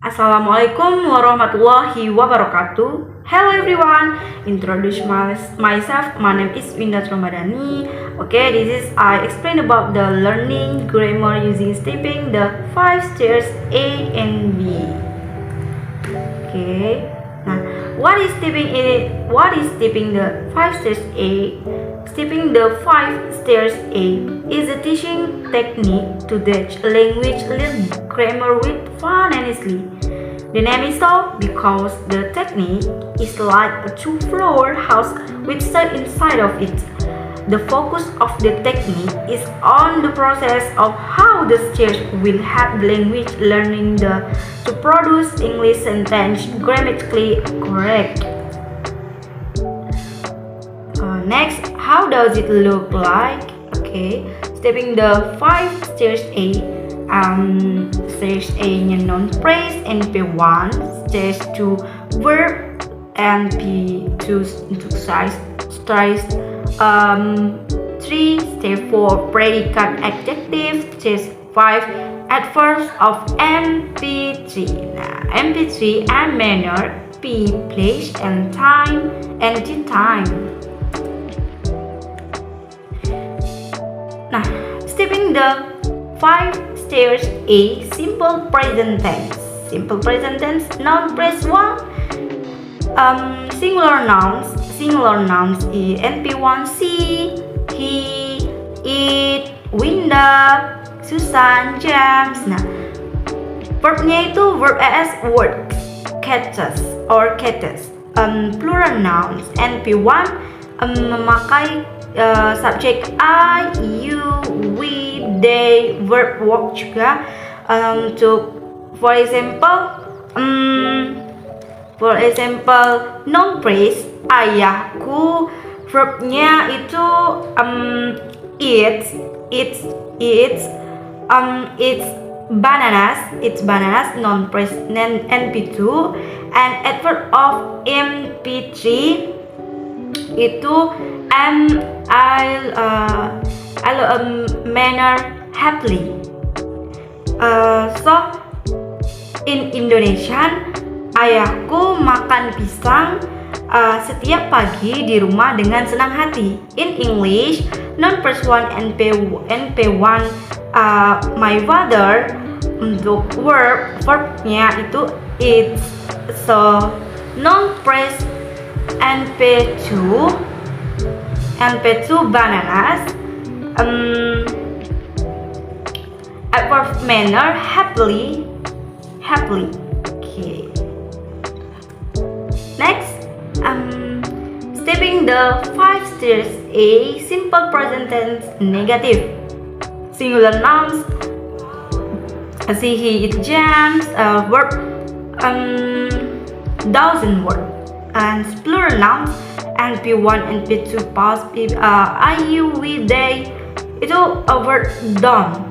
Assalamualaikum warahmatullahi wabarakatuh. Hello everyone. Introduce myself. My name is Winda Triromadani. Okay, this is I explain about the learning grammar using stepping the 5 stairs A and B. Okay. Nah, what is stepping the 5 stairs A? Stepping the 5 stairs A is a teaching technique to teach language learning grammar with fun and easily. The name is so because the technique is like a two-floor house with stairs inside of it. The focus of the technique is on the process of how the stairs will help language learning to produce English sentence grammatically correct. Next, how does it look like? Okay, stepping the 5 stairs A. Stage A-nya non-phrase, NP1, stage 2 verb, NP2 untuk size, 3, stage 4 predicate adjective, stage 5 adverbs of MP3. Nah, MP3 and manner, P, place and time, NT time. Nah, stepping the 5 stairs A, simple present tense. Simple present tense, noun phrase 1. Singular nouns is NP1, she, he, it, Winda, Susan, James. Nah, verbnya itu verb as works, catches or catches. Plural nouns NP1 memakai subjek I, you, we, they, verb work juga. For example, noun phrase ayahku, verbnya itu it's bananas, noun phrase NP2, and adverb of MP3 itu manner happily. So in Indonesian, ayahku makan pisang setiap pagi di rumah dengan senang hati. In English, noun phrase 1 NP1 my father, untuk verbnya itu it's. So noun phrase NP2 bananas, adverb manner happily. Okay. Next, stepping the 5 stairs A, simple present tense negative. Singular nouns, she, he, it, James, verb doesn't work. And plural nouns NP1, NP2 past, I, you, we, they, itu a verb done,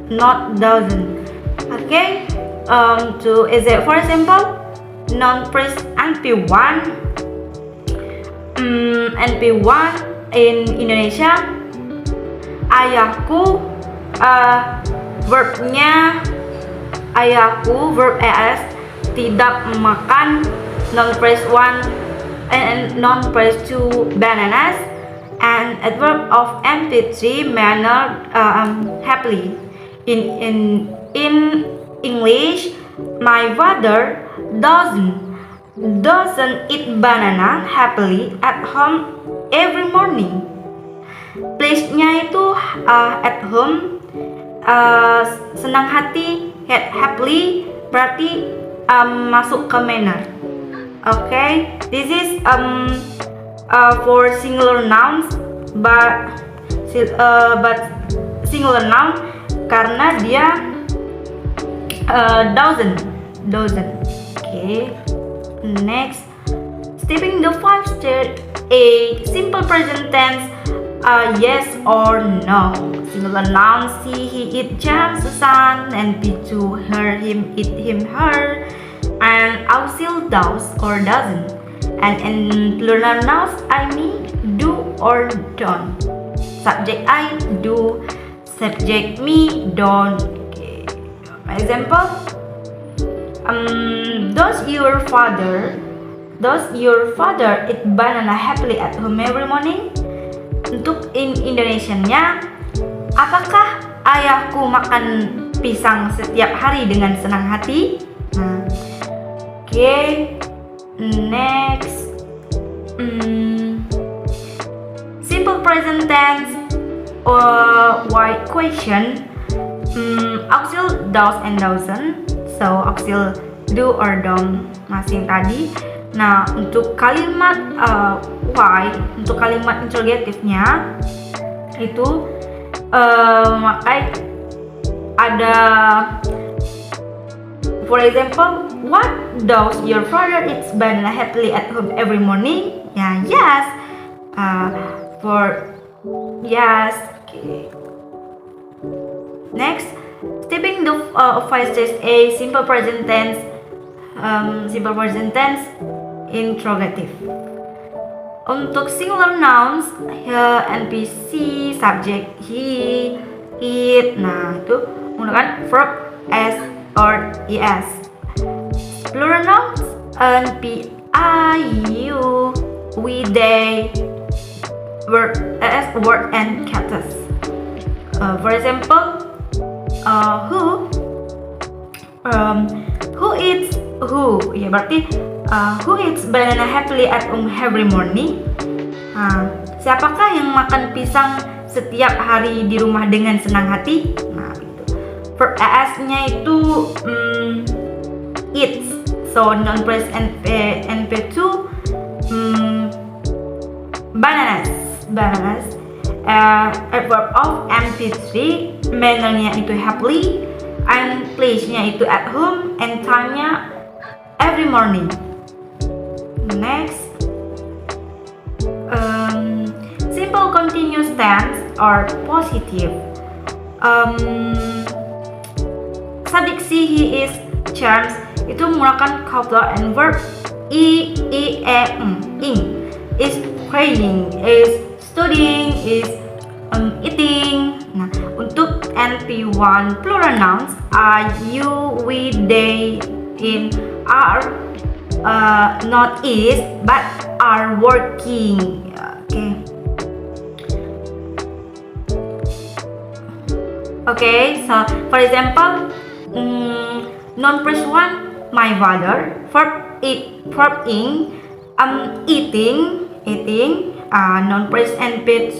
not doesn't. Okay, for example, noun phrase NP1 in Indonesia, ayahku, verbnya ayahku, verb as tidak makan, noun phrase 1 and noun phrase 2 bananas, and adverb of MP3 manner happily. In English, my father doesn't eat banana happily at home every morning. Place-nya itu at home, senang hati, happily berarti masuk ke manner. Okay, this is for singular nouns, but singular noun karena dia doesn't. Okay, next, stepping the 5 stairs A, simple present tense, yes or no. Singular nouns, she, he, it, James, Susan, NP2 her, him, it, him, her, and auxiliary does or doesn't. And in plural nouns, I, me, do or don't. Subject I, do, subject me, don't. Okay. Example, Does your father eat banana happily at home every morning? Untuk in Indonesianya, apakah ayahku makan pisang setiap hari dengan senang hati? Next, simple present tense or why question. Auxil does and doesn't. So auxil do or don't masih tadi. Nah, untuk kalimat why, untuk kalimat interrogatifnya itu makanya ada, for example, what does your father eat banana happily at home every morning? Ya, yes. Yes. Okay. Next, stepping the five steps A, simple present tense interrogative. Untuk singular nouns, NPC, subject he, it, nah itu menggunakan verb s or es. Plural nouns, NP, I, you, we, they, word as, word and cactus. For example, who eats who, ya berarti who eats banana happily at home every morning? Siapakah yang makan pisang setiap hari di rumah dengan senang hati? Nah, gitu. Verb as-nya itu eats. So non phrase NP2 bananas. Verb of NP3 manner-nya itu happily, and place-nya itu at home, and time-nya every morning. Next, simple continuous tense or positive. Subject see, he is, charms itu menggunakan couplet and verb ing. Is praying, is studying, is eating. Nah, untuk NP1 plural nouns are, you, we, they, in, are, not is, but are working. Okay, so for example, non-phrase 1, my father, verb ing, eating, non-phrase NP2,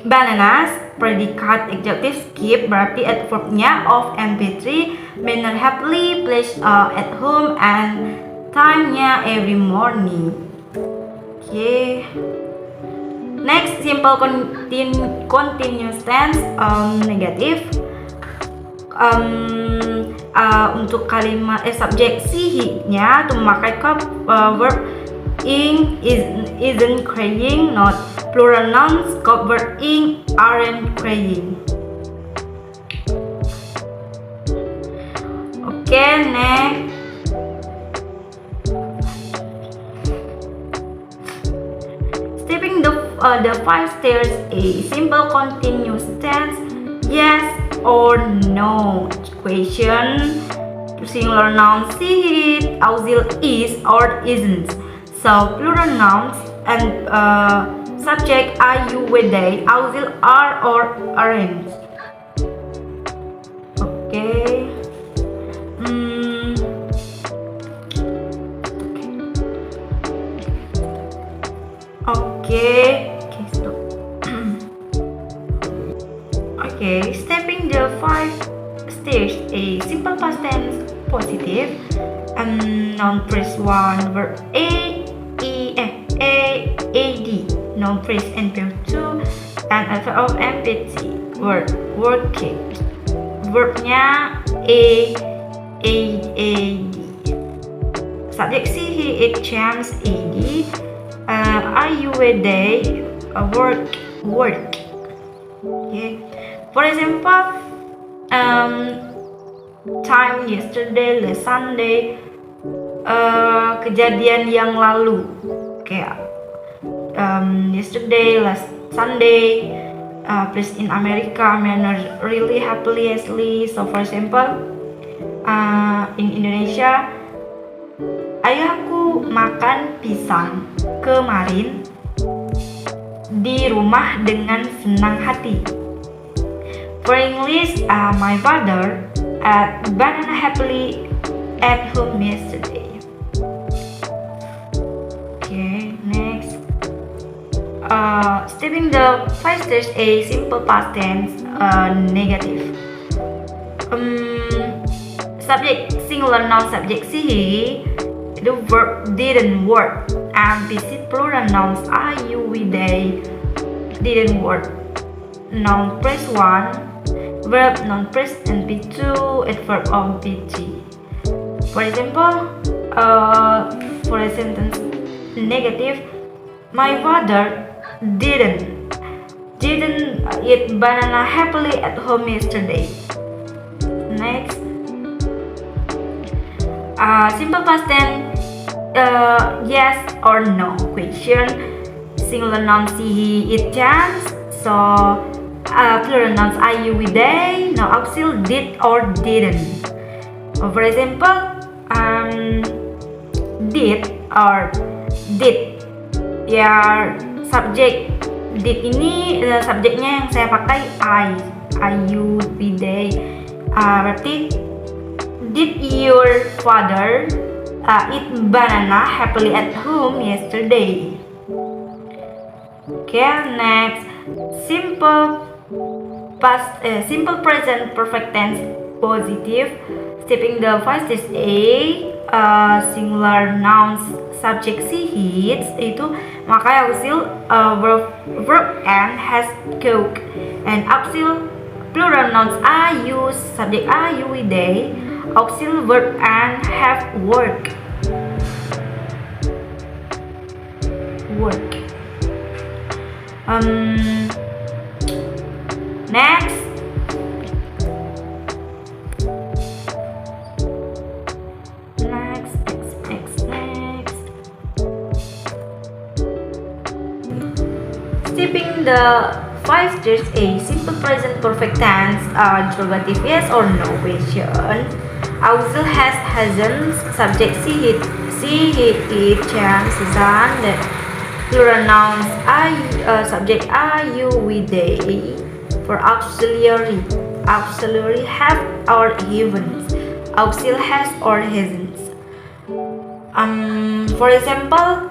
bananas, predikat adjective skip, berarti adverbnya of NP3, manner happily, place at home, and time-nya every morning. Next, simple continuous tense negative. Untuk kalimat subjek he-nya itu memakai verb ing, isn't crying, not plural nouns, verb ing, aren't crying. Next. Stepping the 5 stairs A, simple continuous tense, yes or no question. Singular nouns see, it, auxil is or isn't. So plural nouns and subject are, you, we, they, auxil are or aren't. Stop. Stepping the 5 stairs A, simple past tense positive, non-phrase 1, verb ad, non-phrase NP2, and verb of NP3, word working, verbnya ad, subject see, he, it, chance, ad, are, you, we, they, work. For example, time yesterday, last Sunday, kejadian yang lalu, kayak yesterday, last Sunday, place in America, manner really happily. So for example, In Indonesia, ayahku makan pisang kemarin di rumah dengan senang hati. For English, my father ate banana happily at home yesterday. Okay, next. Stepping the 5 steps A, simple past tense, negative. Subject singular noun subject he, the verb didn't work, and this plural nouns are you, we, they didn't work. Noun phrase 1, verb noun phrase NP2, adverb of NP3. For example, for a sentence negative, my father didn't eat banana happily at home yesterday. Next, simple past tense, yes or no question. Singular nouns he, it, chance. So plural nouns are you, we, they. No auxiliary did or didn't. For example, did or did. Ya, subjek did ini subjeknya yang saya pakai I, you, we, they. Berarti did your father eat banana happily at home yesterday? Okay, next, simple present perfect tense positive. Stepping the 5 steps A, singular nouns subject he, itu maka auxiliary verb and has cook, and auxiliary plural nouns are you, subject are you, we, they, auxiliary verb and have work. Next, Stepping the 5 steps A, simple present perfect tense, interrogative yes or no question. Auxiliary has, hasn't, subject she, it, chance, Suzanne. The plural nouns are subject are you, we, they. For auxiliary have or haven't. Auxiliary has or hasn't. For example,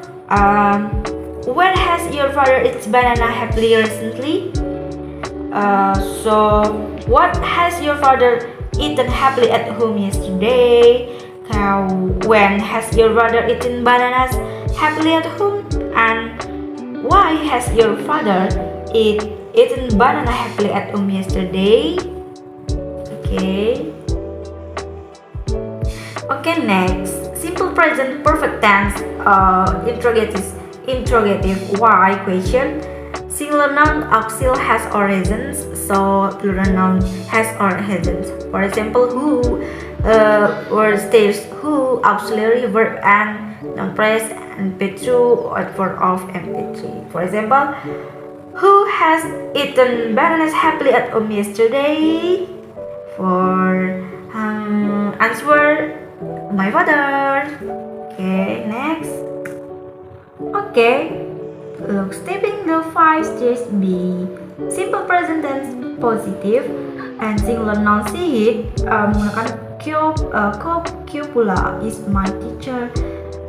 where has your father eaten banana happily recently? So, what has your father eaten happily at home yesterday? When has your father eaten bananas happily at home? And why has your father eaten banana happily at home yesterday? Okay, next, simple present perfect tense, interrogative why question. Singular noun auxiliary has or hasn't, so plural noun has or hasn't. For example, who, word states who, auxiliary verb and noun phrase NP2 or adverb of NP3. For example, who has eaten bananas happily at home yesterday? For answer, my father. Okay, next. Okay, look, stepping the 5 steps B, simple present tense positive and singular noun she, menggunakan copula is my teacher,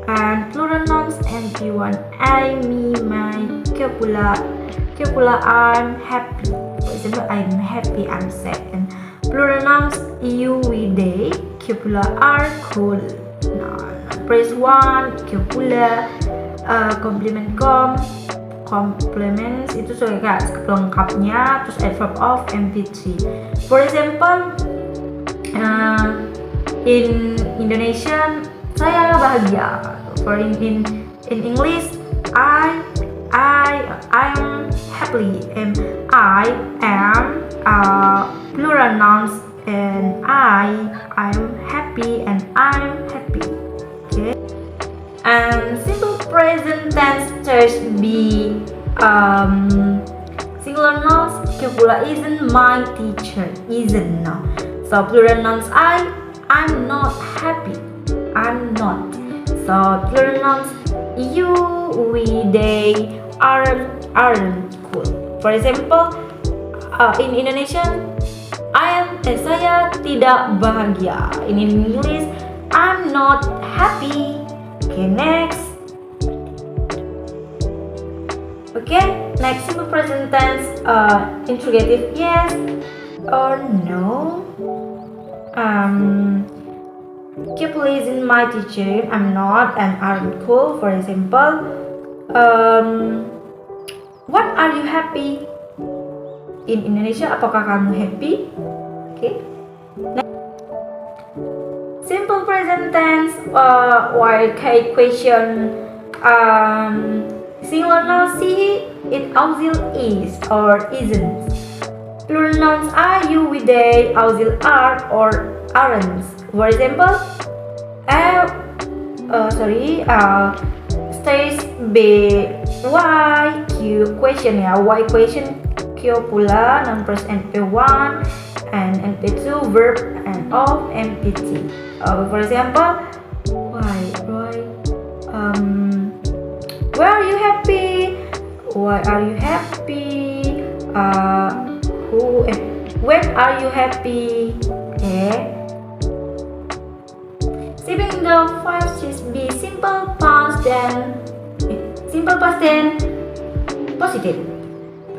and plural nouns NP1 I, me, my, copula I'm happy. For example, I'm happy, I'm sad. And plural nouns you, we, they, copula are cool. Phrase 1, copula, complements itu sebagai pelengkapnya, terus adverb of NP3. For example, in Indonesian saya bahagia. For in English, I am happy, and I am plural nouns, and I am happy and I'm happy. Okay. And simple present tense steps B, singular nouns copula isn't my teacher, isn't, no. So plural nouns I I'm not happy. I'm not. So plural nouns you, we, they aren't cool. For example, in Indonesian, saya tidak bahagia. In English, I'm not happy. Okay, next. Okay, next simple present tense, interrogative yes or no. Keep pleasing my teacher. I'm not and aren't cool. For example, what are you happy? In Indonesia, apakah kamu happy? Okay. Next. Simple present tense, while Kate question, singular nouns she, it, auxil is or isn't. Plural nouns are, you, we, they, auxil are or aren't. For example, stage B, why, Q question ya, why question, Q pula, noun plus NP1 and NP2 verb and of NP3. For example, why, where are you happy? Why are you happy? When are you happy? Okay. Skipping the 5 6 be simple past then positive.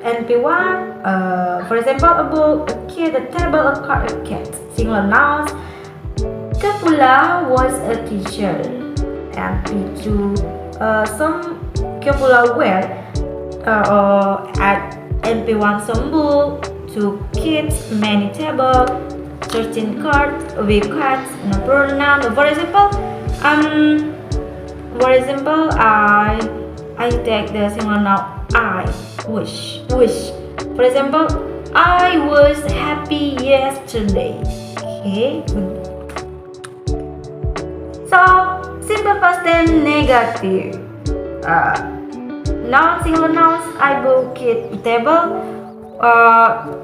NP1, for example, a book, a kid, a table, a car, a cat. Singular nouns. Kapula was a teacher. NP2, some Kapula were at NP1 some book, 2 kids, many table, 13 cards, with cats, no pronoun. For example, I take the singular noun I wish. For example, I was happy yesterday. Okay. So simple past tense negative. Noun, singular nouns, I book, kid, table.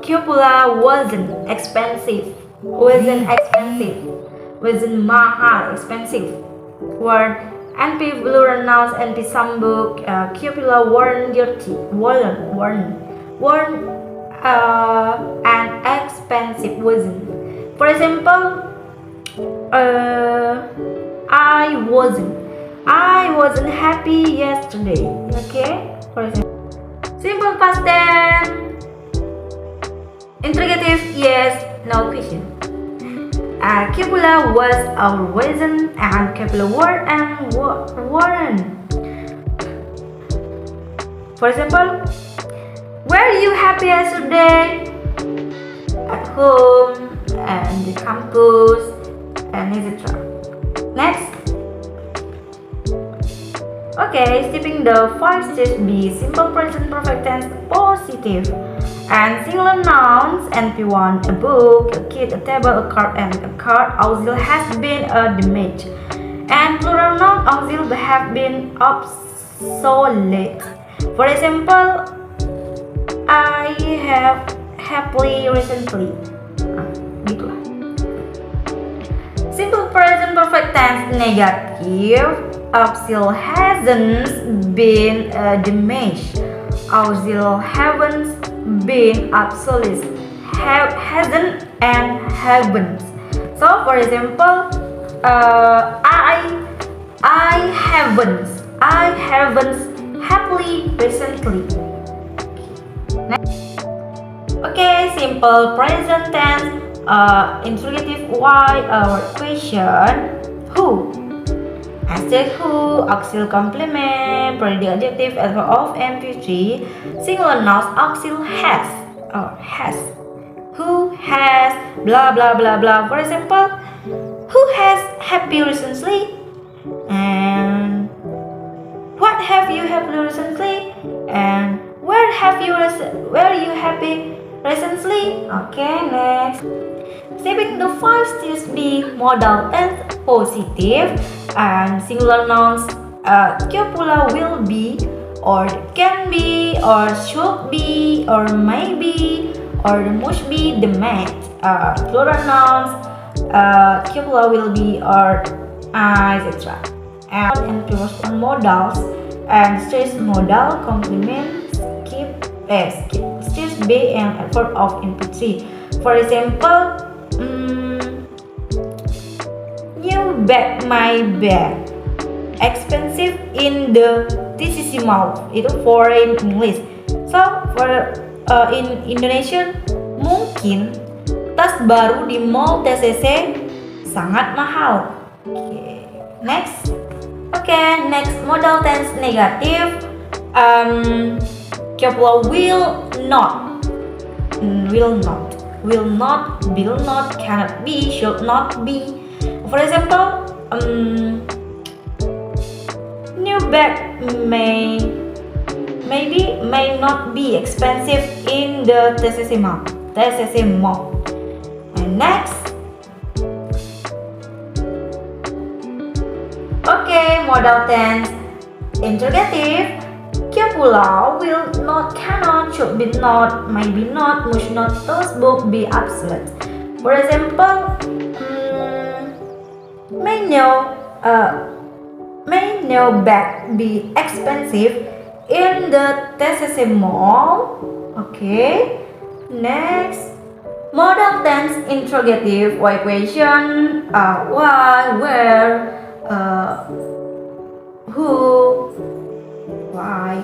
Cupula wasn't mahal, expensive. Word NP plural nouns, NP some book, cupula worn, dirty, worn, and expensive wasn't. For example, I wasn't happy yesterday. Okay, for example, simple past tense, interrogative yes, no question. Cupula was or wasn't, and cupula were and weren't. For example, were you happy yesterday? At home, and the campus, and etc. Next. Okay, skipping the 5 stage B, simple present perfect tense positive. And singular nouns, NP1, a book, a kid, a table, a card, and a card, auxil has been damaged. And plural noun, auxil have been obsolete. For example, I have happily recently. Gitulah. Simple present perfect tense negative. Auxil hasn't been damaged. Auxil haven't been obsolete. Hasn't and haven't. So for example, I haven't happily recently. Okay, simple present tense, interrogative why or question who. Asterisk who, auxil complement, predicate adjective, adverb of MP3, singular nouns, auxil has or has. Who has blah blah blah blah. For example, who has happy recently? And what have you happy recently? And where you happy recently? Okay, next. Skipping the 5 stages B, modal tense positive, and singular nouns, copula will be, or can be, or should be, or maybe, or must be the match. Plural nouns, cupola will be or etc. And previous modals and stress modal complement stress B and effort of input C. For example, new bag, my bag, expensive in the decimal, itu foreign English. So for in Indonesian, mungkin tas baru di mall TCC sangat mahal. Next modal tense negative. Copula will not, cannot be, should not be. For example, new bag may not be expensive in the TCC mall. And next, modal tense interrogative. Copula will not, cannot, should be not, might be not, must not, those both be absolute. For example, may no bag be expensive in the TCC mall. Okay. Next, modal tense interrogative. Why question? Why, where, who, why.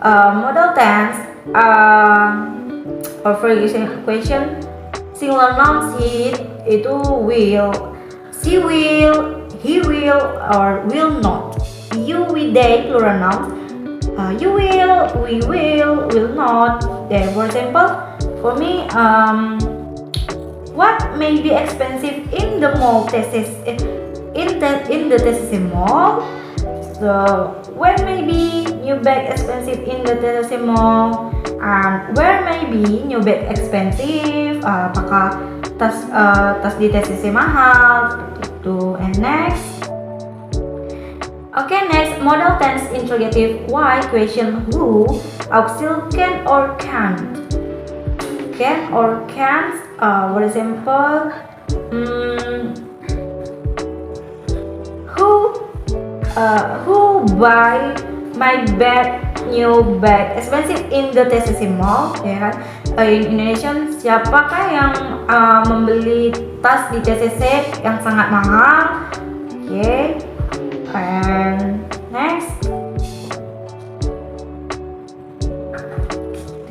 Modal tense or for question, singular nouns itu will, she will, he will, or will not. You, we, they, plural nouns. You will, we will not. There, for example, for me, what may be expensive in the mall in the TCC mall? So when may be new bag expensive in the TCC mall? And where may be new bag expensive? Apakah tas di TCC mahal? Itu. And next. Next, modal tense interrogative. Why question who, auxiliary can or can't. Can or can't. For example, who buy my bag, new bag expensive in the TCC mall, ya kan? In Indonesian, siapakah yang membeli tas di TCC yang sangat mahal? And next,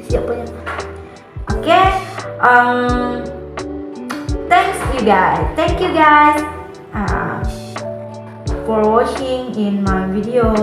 siapanya? Thank you guys for watching in my video.